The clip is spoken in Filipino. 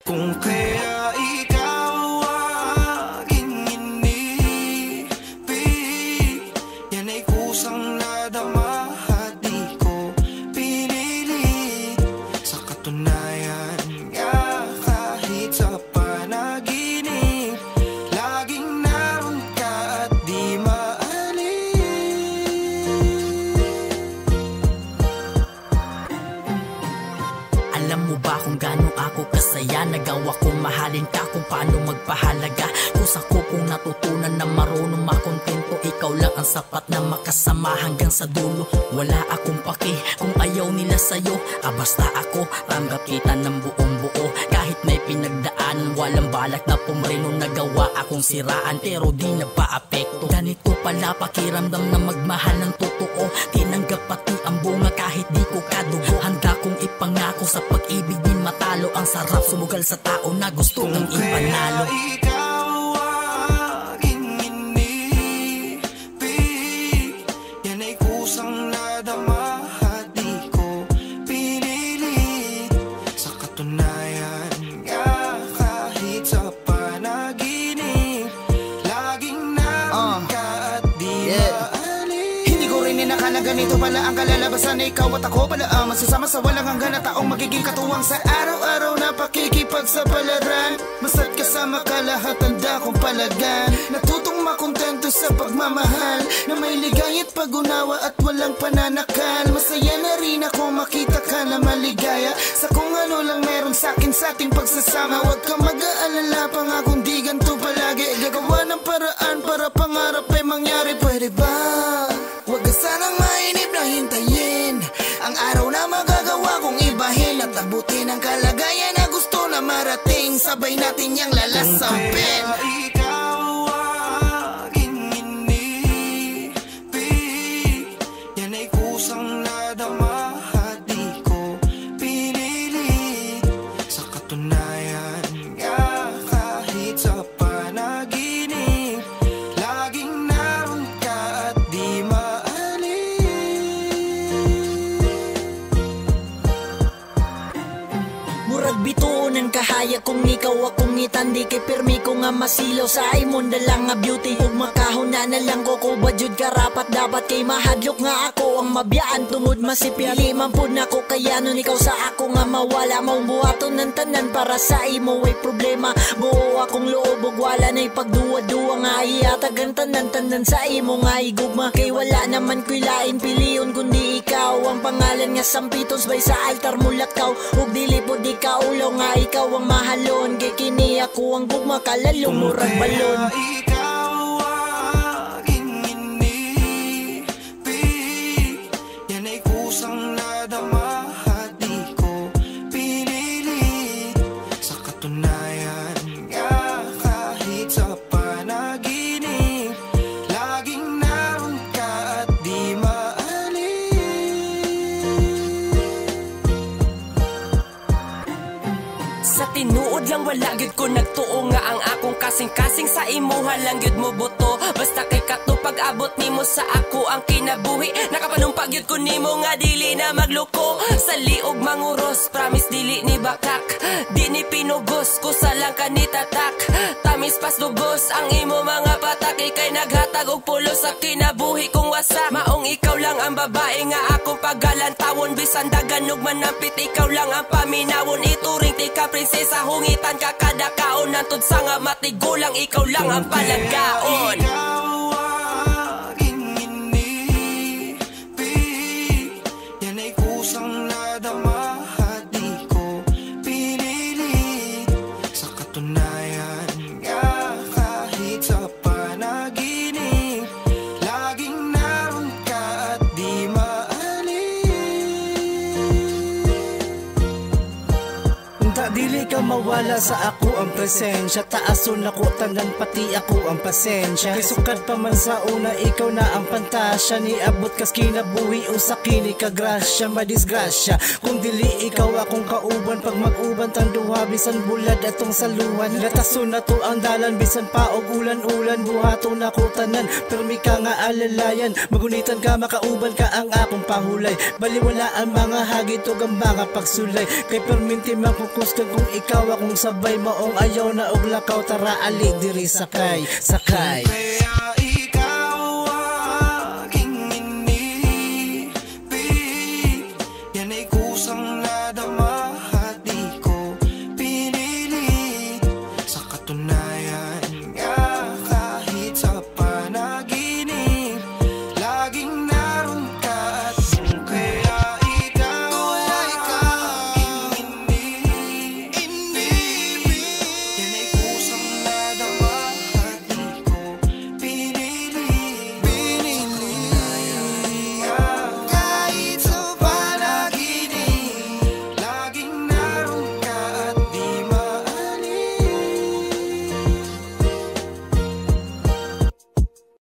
Kung kaya ikaw aking inibig, yan ay kusang nadama at di ko pinilit. Sa katunayan nga kahit sa panaginip, laging naroon ka at di maalis. Alam mo ba kung gaano ako kasaya? Nagawa kong mahalin ka kung paano magpahalaga. Kusa ko kung natutunan na marunong makontento. Ikaw lang ang sapat na makasama hanggang sa dulo. Wala akong paki kung ayaw nila sa'yo. Basta ako, tanggap kita ng buong buo. Kahit may pinagdaan, walang balak na pumreno. Nagawa akong siraan pero di na pa-apekto. Ganito pala pakiramdam na magmahal ng totoo. Tinanggap pati ang bunga kahit di ko kadugo. Handa kong ipangako sa pag-ibig din matalo. Ang sarap sumugal sa tao na gusto ng ipanalo. Kung kaya ikaw aking inibig, yan ay kusang nadama at di ko pinilit. Sa katunayan nga kahit sa panaginip, laging naroon ka at di maalis. Hindi ko rin inakala ganito pala ang kalalabasan na ikaw at ako pala ang masasama sa walang hanggan na taong magiging katuwang sa araw-araw na pakikipagsapalaran. Basta't kasama ka lahat handa kong palagan. Natutong makontento sa pagmamahal na may ligaya't pag-unawa at walang pananakal. Masaya na rin ako makita ka na maligaya sa kung ano lang meron sa'kin sa ating pagsasama. Huwag ka mag-aalala pa nga kung di ganito palagi. Gagawa ng paraan para pangarap ay mangyari. Pwede ba? Huwag ka sanang mainip na hintayin ang araw na magagawa kong ibahin at abutin ang kalagayan na gusto na marating. Sabay natin yang lalasampin. Kung kaya ikaw aking inibig, yan ay kusang nadama at di ko pinilit. Sa katunayan nga kahit sa panaginip, laging naroon ka at di maalis. Murag bituon ang kahaya kung ikaw akong itandi. Kay permi ko nga masilaw sa imong dalang nga beauty. Ug makahon na lang ko badyod karapat dapat kay mahadlok nga ako ang mabiyaan tungod masipili man pud nako kaya nun ikaw sa ako nga mawala. Maong buhaton ng tanan para sa imo ay problema. Buo akong loob ug wala na'y pagduwa-duwa nga iatag ang tanan-tanan sa imo nga igugma. Kay wala naman ko'y lain piliyon kundi ikaw ang pangalan nga sampiton sabay sa altar mulakaw. Ug dili pud ikaw ulaw nga ikaw ang mahalon. Kay kini ako ang gugma kalalong murag balon. Kung kaya ikaw aking inibig, yan ay kusang nadama at di ko pinilit. Sa katunayan nga kahit sa panaginip, laging naroon ka at di maalis. Sa tinuod lang wala gyud ko nagtuo nga ang akong kasing-kasing sa imuha lang gyud mo boto. Basta kay kato pag-abot nimo sa ako ang kinabuhi. Nakapanumpag gyud ko nimo nga dili na magloko. Sa liog manguros, promise dili ni bakak. Di ni pinugos, kusa lang ka ni tatak. Tamis pas dugos ang imo mga patak. Ikay naghatag og pulo sa kinabuhi kong wasak. Maong ikaw lang ang babae nga akong paggalantawon. Bisan dagan ug manampit, ikaw lang ang paminawon. Ituring ti ka prinsesa, hungitan ka kada kaon. Nantod sa nga matigulang, ikaw lang ang palagaon. Ikaw aking inibig, yan ay kusang nadama at di ko pinilit. Sa katunayan nga kahit sa panaginip, laging naroon ka at di maalis. Dili ka mawala sa ako ang presensya. Taason ako tanan pati ako ang pasensya. Kay sukat pa man sa una ikaw na ang pantasya. Niabot kas kinabuhi o sa kini ka grasya. Madisgrasya kung dili ikaw akong kauban. Pag mag-uban tang duha bisan bulad atong saluhan. Latason na to ang dalan bisan pa og ulan-ulan. Buhaton ako tanan permi ka nga alalayan. Magunitan ka makauban ka ang akong pahulay. Baliwala ang mga hagit o ang mga pagsulay. Kay perminti man kung gusto kung ikaw ikaw akong sabay maong ayaw na og lakaw. Tara ali diri sakay, sakay. Kaya ikaw aking inibig, yan ay kusang nadama